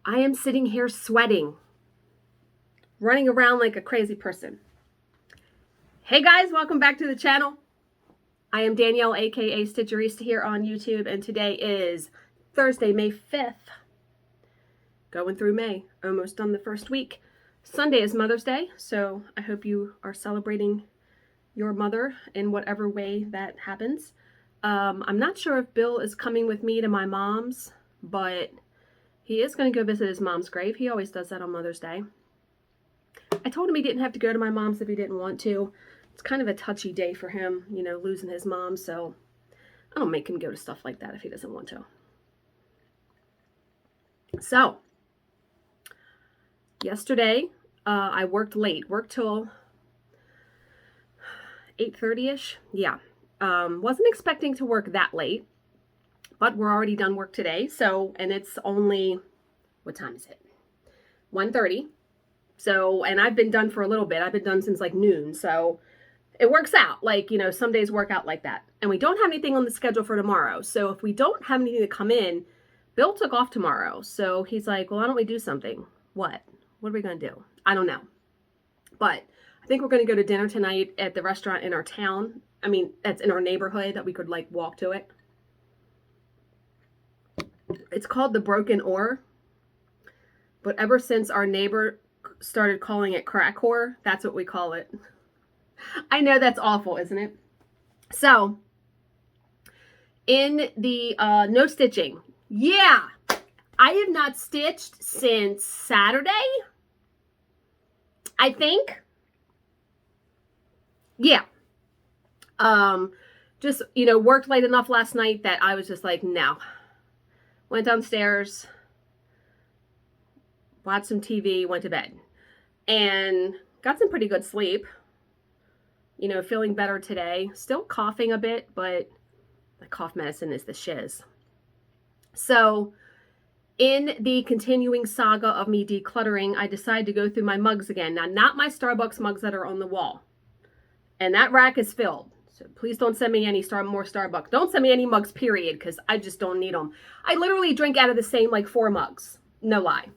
I am sitting here sweating, running around like a crazy person. Hey guys, welcome back to the channel. I am Danielle, aka Stitcherista, here on YouTube, and today is Thursday, May 5th. Going through May, almost done the first week. Sunday is Mother's Day, so I hope you are celebrating your mother in whatever way that happens. I'm not sure if Bill is coming with me to my mom's, but he is going to go visit his mom's grave. He always does that on Mother's Day. I told him he didn't have to go to my mom's if he didn't want to. It's kind of a touchy day for him, you know, losing his mom, so I don't make him go to stuff like that if he doesn't want to. So, yesterday, I worked late. Worked till 8:30-ish. Yeah. Wasn't expecting to work that late, but we're already done work today. So, and it's only, what time is it? 1:30. So, and I've been done for a little bit. I've been done since like noon. So it works out. Like, you know, some days work out like that. And we don't have anything on the schedule for tomorrow. So if we don't have anything to come in, Bill took off tomorrow. So he's like, well, why don't we do something? What? What are we going to do? I don't know. But I think we're going to go to dinner tonight at the restaurant in our town. I mean, that's in our neighborhood that we could like walk to it. It's called the Broken Oar. But ever since our neighbor started calling it crack whore, that's what we call it. I know that's awful, isn't it? So, in the no stitching. Yeah, I have not stitched since Saturday, I think. Yeah. Just, you know, worked late enough last night that I was just like, no. Went downstairs, watched some TV, went to bed, and got some pretty good sleep. You know, feeling better today. Still coughing a bit, but the cough medicine is the shiz. So, in the continuing saga of me decluttering, I decided to go through my mugs again. Now, not my Starbucks mugs that are on the wall. And that rack is filled. So please don't send me any more Starbucks. Don't send me any mugs, period, because I just don't need them. I literally drink out of the same, like, 4 mugs. No lie.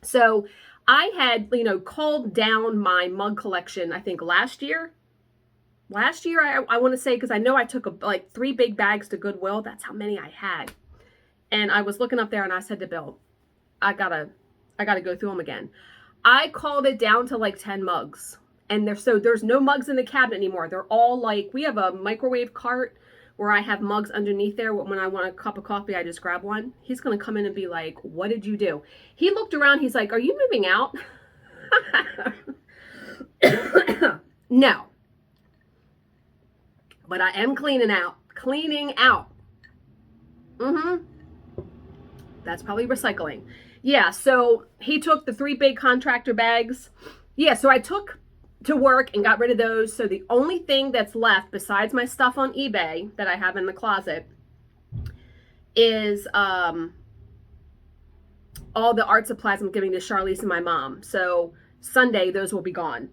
So I had, you know, culled down my mug collection, I think, last year. Last year, I want to say, because I know I took, like, 3 big bags to Goodwill. That's how many I had. And I was looking up there, and I said to Bill, I gotta go through them again. I called it down to, like, 10 mugs. And there's no mugs in the cabinet anymore. They're all like, we have a microwave cart where I have mugs underneath there. When I want a cup of coffee, I just grab one. He's going to come in and be like, what did you do? He looked around. He's like, are you moving out? No. But I am cleaning out. Cleaning out. That's probably recycling. Yeah, so he took the 3 big contractor bags. Yeah, so I took to work and got rid of those. So the only thing that's left besides my stuff on eBay that I have in the closet is all the art supplies I'm giving to Charlize and my mom. So Sunday those will be gone.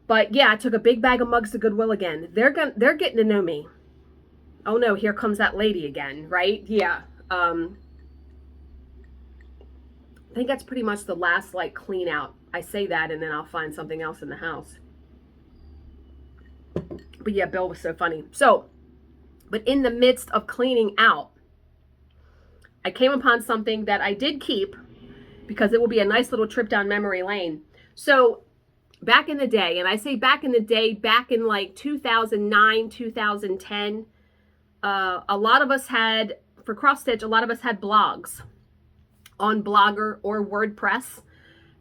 But yeah, I took a big bag of mugs to Goodwill again. They're getting to know me. Oh no, here comes that lady again, right? Yeah. I think that's pretty much the last like clean out. I say that and then I'll find something else in the house. But yeah, Bill was so funny. So, but in the midst of cleaning out, I came upon something that I did keep because it will be a nice little trip down memory lane. So back in the day, and I say back in the day, back in like 2009, 2010, a lot of us had, for cross stitch, a lot of us had blogs on Blogger or WordPress,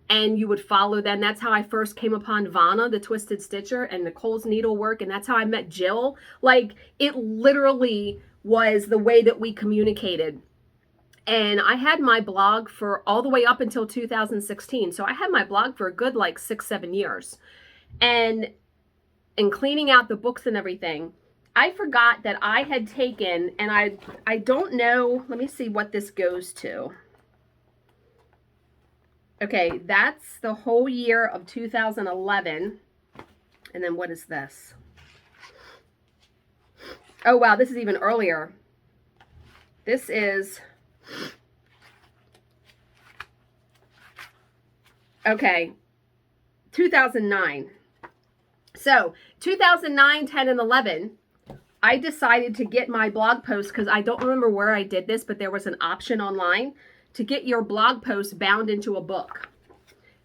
and you would follow them. That's how I first came upon Vanna, the Twisted Stitcher, and Nicole's Needlework, and that's how I met Jill. Like, it literally was the way that we communicated. And I had my blog for all the way up until 2016. So I had my blog for a good like 6-7 years. And in cleaning out the books and everything, I forgot that I had taken, and I don't know, let me see what this goes to. Okay, that's the whole year of 2011. And then what is this? Oh, wow, this is even earlier. This is Okay, 2009. So 2009, 10, and 11, I decided to get my blog posts, because I don't remember where I did this, but there was an option online to get your blog posts bound into a book.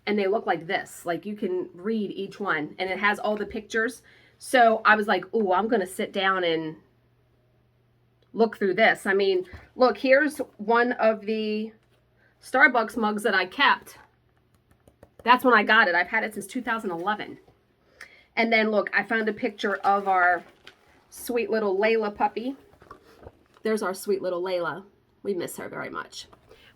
And they look like this. Like you can read each one, and it has all the pictures. So I was like, ooh, I'm going to sit down and look through this. I mean, look, here's one of the Starbucks mugs that I kept. That's when I got it. I've had it since 2011. And then look, I found a picture of our sweet little Layla puppy. There's our sweet little Layla. We miss her very much.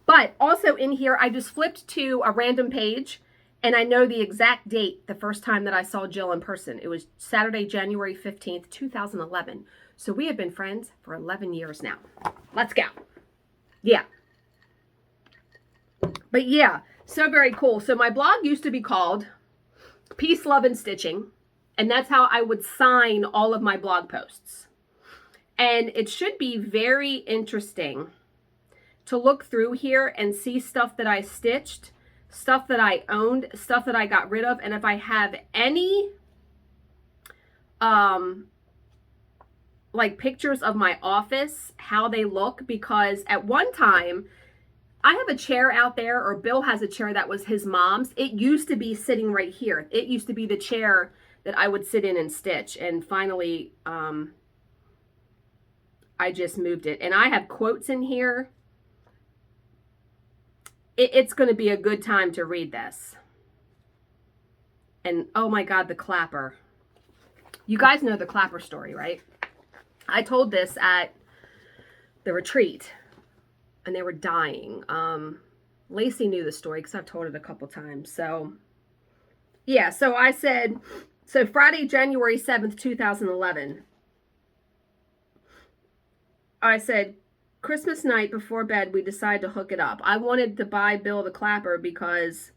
But also in here, I just flipped to a random page, and I know the exact date the first time that I saw Jill in person. It was Saturday, January 15th, 2011. So we have been friends for 11 years now. Let's go. Yeah. But yeah, so very cool. So my blog used to be called Peace, Love, and Stitching. And that's how I would sign all of my blog posts. And it should be very interesting to look through here and see stuff that I stitched, stuff that I owned, stuff that I got rid of, and if I have any like pictures of my office, how they look, because at one time I have a chair out there, or Bill has a chair that was his mom's. It used to be sitting right here. It used to be the chair that I would sit in and stitch, and finally I just moved it. And I have quotes in here. It's going to be a good time to read this. And oh my God, the clapper. You guys know the clapper story, right? I told this at the retreat, and they were dying. Lacey knew the story because I've told it a couple times. So yeah, so I said, so Friday, January 7th, 2011, I said, Christmas night before bed, we decided to hook it up. I wanted to buy Bill the clapper because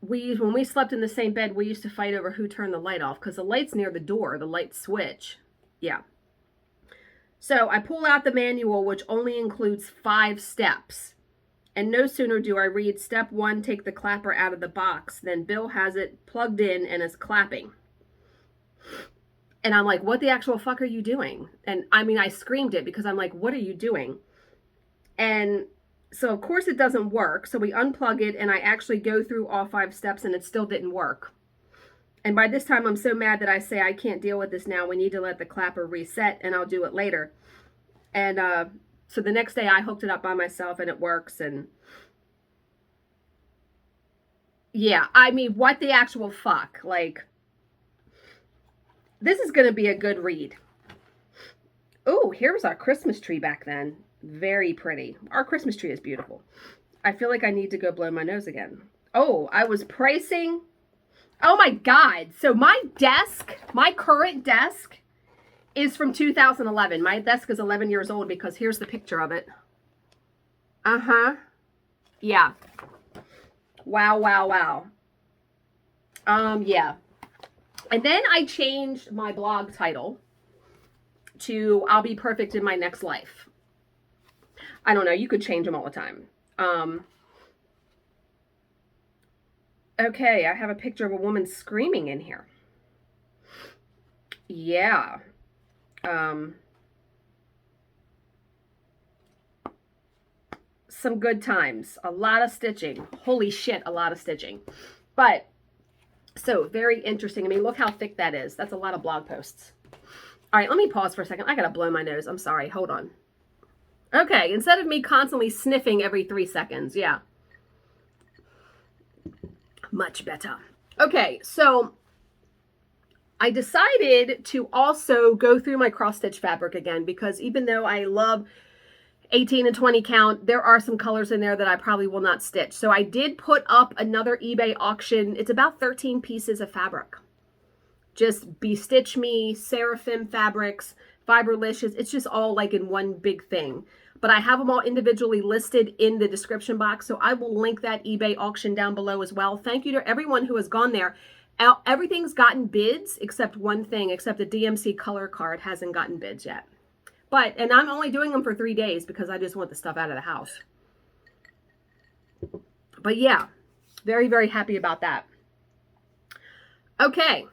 when we slept in the same bed, we used to fight over who turned the light off, because the light's near the door, the light switch. Yeah. So I pull out the manual, which only includes 5 steps. And no sooner do I read step 1, take the clapper out of the box, than Bill has it plugged in and is clapping. And I'm like, what the actual fuck are you doing? And I mean, I screamed it because I'm like, what are you doing? And so of course it doesn't work. So we unplug it, and I actually go through all 5 steps, and it still didn't work. And by this time I'm so mad that I say, I can't deal with this now. We need to let the clapper reset, and I'll do it later. And so the next day I hooked it up by myself, and it works. And yeah, I mean, what the actual fuck? Like, this is going to be a good read. Oh, here's our Christmas tree back then. Very pretty. Our Christmas tree is beautiful. I feel like I need to go blow my nose again. Oh, I was pricing. Oh my God. So my desk, my current desk, is from 2011. My desk is 11 years old because here's the picture of it. Uh-huh. Yeah. Wow, wow, wow. Yeah. And then I changed my blog title to I'll Be Perfect in My Next Life. I don't know. You could change them all the time. Okay, I have a picture of a woman screaming in here. Yeah. Some good times. A lot of stitching. Holy shit, a lot of stitching. But so very interesting. I mean, look how thick that is. That's a lot of blog posts. All right, let me pause for a second. I gotta blow my nose. I'm sorry. Hold on. Okay, instead of me constantly sniffing every 3 seconds. Yeah. Much better. Okay, so I decided to also go through my cross stitch fabric again, because even though I love 18 and 20 count, there are some colors in there that I probably will not stitch. So I did put up another eBay auction. It's about 13 pieces of fabric. Just Stitch Me, Seraphim Fabrics, Fiberlicious. It's just all like in one big thing. But I have them all individually listed in the description box. So I will link that eBay auction down below as well. Thank you to everyone who has gone there. Everything's gotten bids except one thing, except the DMC Color Card hasn't gotten bids yet. And I'm only doing them for 3 days because I just want the stuff out of the house. But yeah, very, very happy about that. Okay.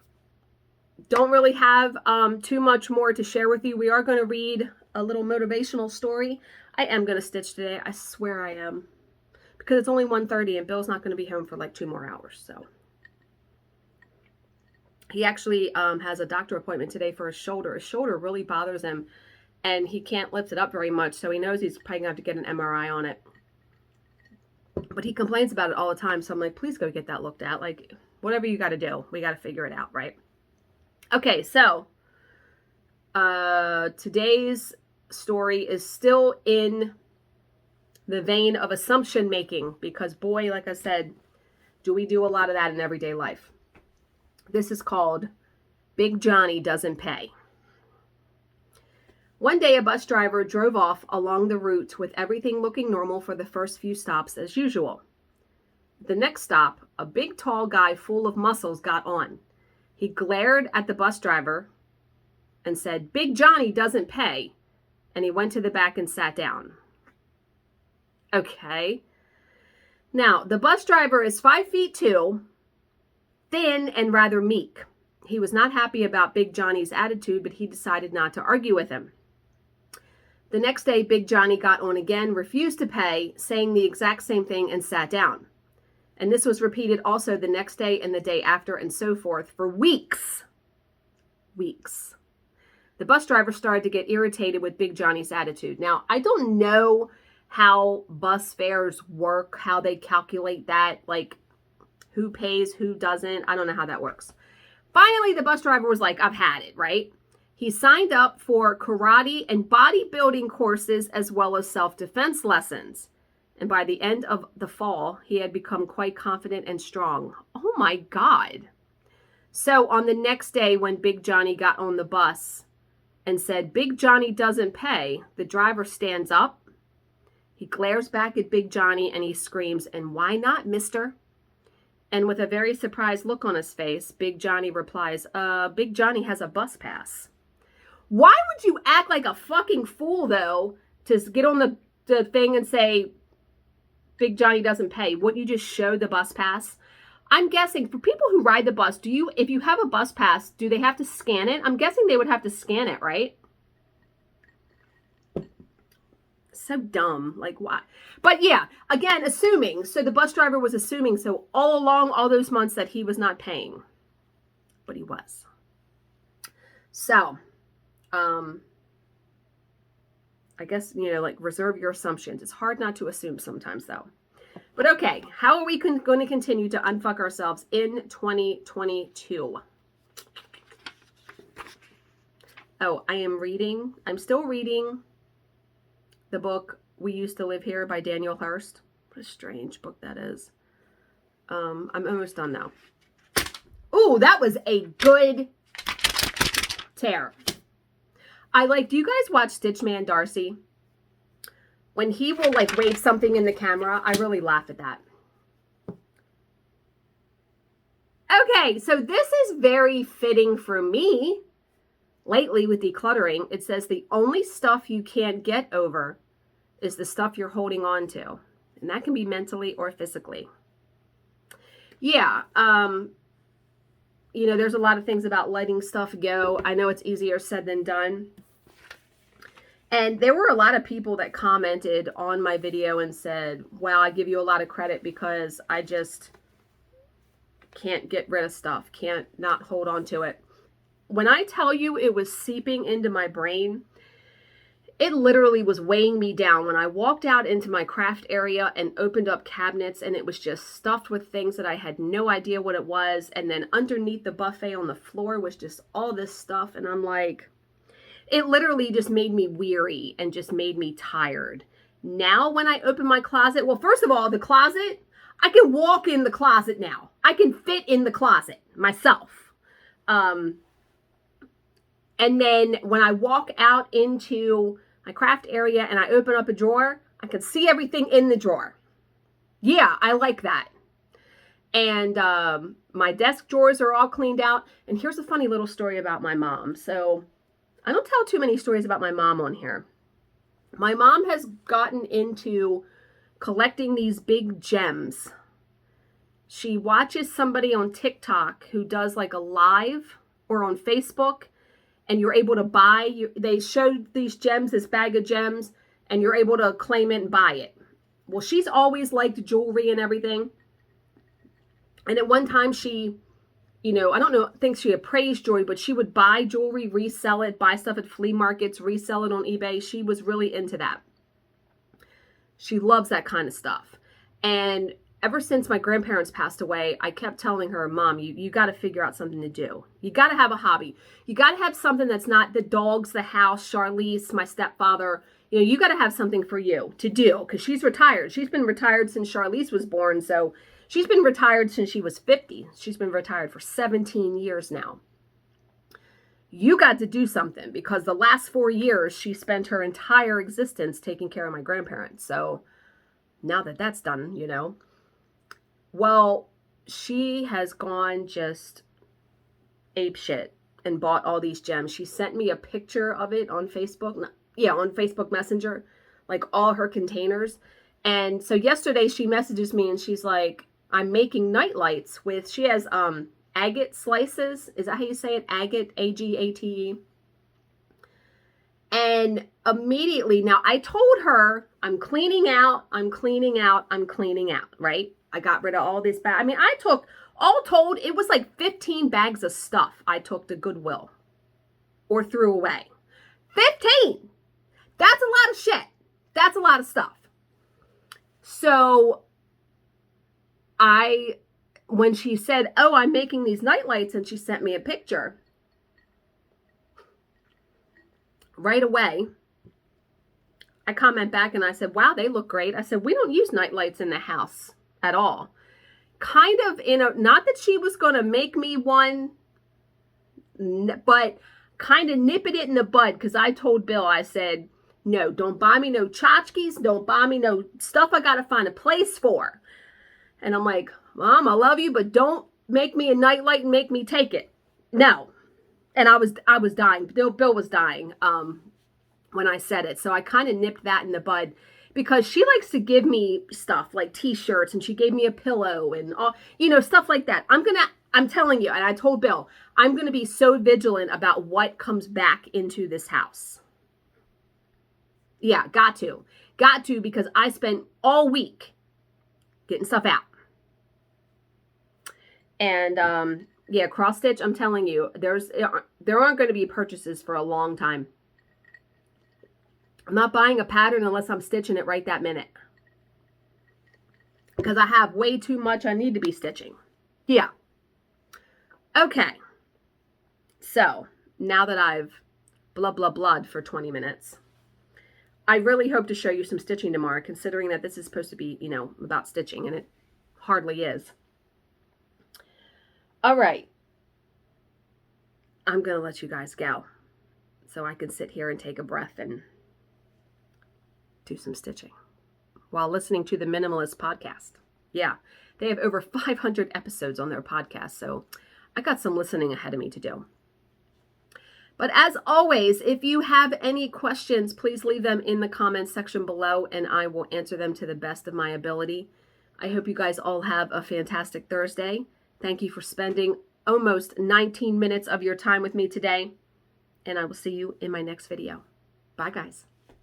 Don't really have too much more to share with you. We are going to read a little motivational story. I am going to stitch today. I swear I am. Because it's only 1:30 and Bill's not going to be home for like 2 more hours. So he actually has a doctor appointment today for his shoulder. His shoulder really bothers him and he can't lift it up very much. So he knows he's probably going to have to get an MRI on it. But he complains about it all the time. So I'm like, please go get that looked at. Like, whatever you got to do, we got to figure it out, right? Okay, so today's story is still in the vein of assumption making because, boy, like I said, do we do a lot of that in everyday life. This is called Big Johnny Doesn't Pay. One day, a bus driver drove off along the route with everything looking normal for the first few stops as usual. The next stop, a big tall guy full of muscles got on. He glared at the bus driver and said, "Big Johnny doesn't pay." And he went to the back and sat down. Okay. Now, the bus driver is 5'2", thin and rather meek. He was not happy about Big Johnny's attitude, but he decided not to argue with him. The next day, Big Johnny got on again, refused to pay, saying the exact same thing and sat down. And this was repeated also the next day and the day after and so forth for weeks. Weeks. The bus driver started to get irritated with Big Johnny's attitude. Now, I don't know how bus fares work, how they calculate that, like who pays, who doesn't. I don't know how that works. Finally, the bus driver was like, I've had it, right? He signed up for karate and bodybuilding courses as well as self-defense lessons. And by the end of the fall, he had become quite confident and strong. Oh my God. So on the next day when Big Johnny got on the bus and said, "Big Johnny doesn't pay," the driver stands up. He glares back at Big Johnny and he screams, "And why not, mister?" And with a very surprised look on his face, Big Johnny replies, Big Johnny has a bus pass." Why would you act like a fucking fool, though, to get on the thing and say, Big Johnny doesn't pay? Wouldn't you just show the bus pass? I'm guessing for people who ride the bus, if you have a bus pass, do they have to scan it? I'm guessing they would have to scan it, right? So dumb. Like, why? But yeah, again, assuming. So the bus driver was assuming so all along, all those months that he was not paying. But he was. So, I guess, like reserve your assumptions. It's hard not to assume sometimes, though. But okay, how are we going to continue to unfuck ourselves in 2022? Oh, I'm still reading the book We Used to Live Here by Daniel Hurst. What a strange book that is. I'm almost done now. Ooh, that was a good tear. do you guys watch Stitchman Darcy? When he will wave something in the camera, I really laugh at that. Okay, so this is very fitting for me. Lately with decluttering, it says the only stuff you can't get over is the stuff you're holding on to. And that can be mentally or physically. Yeah, there's a lot of things about letting stuff go. I know it's easier said than done. And there were a lot of people that commented on my video and said, wow, I give you a lot of credit because I just can't get rid of stuff, can't not hold on to it. When I tell you it was seeping into my brain, it literally was weighing me down when I walked out into my craft area and opened up cabinets and it was just stuffed with things that I had no idea what it was. And then underneath the buffet on the floor was just all this stuff. And I'm like, it literally just made me weary and just made me tired. Now when I open my closet, well, first of all, the closet, I can walk in the closet now. I can fit in the closet myself. And then when I walk out into my craft area and I open up a drawer, I can see everything in the drawer. Yeah, I like that. And my desk drawers are all cleaned out. And here's a funny little story about my mom. So I don't tell too many stories about my mom on here. My mom has gotten into collecting these big gems. She watches somebody on TikTok who does like a live or on Facebook, and you're able to buy, they showed these gems, this bag of gems, and you're able to claim it and buy it. Well, she's always liked jewelry and everything. And at one time she, I don't know, think she appraised jewelry, but she would buy jewelry, resell it, buy stuff at flea markets, resell it on eBay. She was really into that. She loves that kind of stuff. And ever since my grandparents passed away, I kept telling her, Mom, you got to figure out something to do. You got to have a hobby. You got to have something that's not the dogs, the house, Charlize, my stepfather. You got to have something for you to do, because she's retired. She's been retired since Charlize was born. So she's been retired since she was 50. She's been retired for 17 years now. You got to do something, because the last 4 years she spent her entire existence taking care of my grandparents. So now that that's done, well, she has gone just apeshit and bought all these gems. She sent me a picture of it on Facebook. Yeah, on Facebook Messenger, like all her containers. And so yesterday she messages me and she's like, I'm making night lights with, she has agate slices. Is that how you say it? Agate, A-G-A-T-E. And immediately, now I told her, I'm cleaning out, right? I got rid of all this bag. I mean, I took, all told, it was like 15 bags of stuff I took to Goodwill or threw away. 15! That's a lot of shit. That's a lot of stuff. So when she said, oh, I'm making these night lights, and she sent me a picture, right away, I comment back and I said, wow, they look great. I said, we don't use night lights in the house at all. Kind of not that she was going to make me one, but kind of nipping it in the bud, because I told Bill, I said, no, don't buy me no tchotchkes. Don't buy me no stuff I got to find a place for. And I'm like, Mom, I love you, but don't make me a nightlight and make me take it. No. And I was dying. Bill was dying when I said it. So I kind of nipped that in the bud, because she likes to give me stuff like t-shirts, and she gave me a pillow and all, stuff like that. I'm telling you, and I told Bill, I'm going to be so vigilant about what comes back into this house. Yeah, got to, because I spent all week getting stuff out. And, yeah, cross stitch, I'm telling you, there aren't going to be purchases for a long time. I'm not buying a pattern unless I'm stitching it right that minute, because I have way too much I need to be stitching. Yeah. Okay. So now that I've blood for 20 minutes, I really hope to show you some stitching tomorrow, considering that this is supposed to be, about stitching, and it hardly is. All right. I'm going to let you guys go so I can sit here and take a breath and do some stitching while listening to the Minimalist podcast. Yeah, they have over 500 episodes on their podcast, so I got some listening ahead of me to do. But as always, if you have any questions, please leave them in the comments section below, and I will answer them to the best of my ability. I hope you guys all have a fantastic Thursday. Thank you for spending almost 19 minutes of your time with me today, and I will see you in my next video. Bye, guys.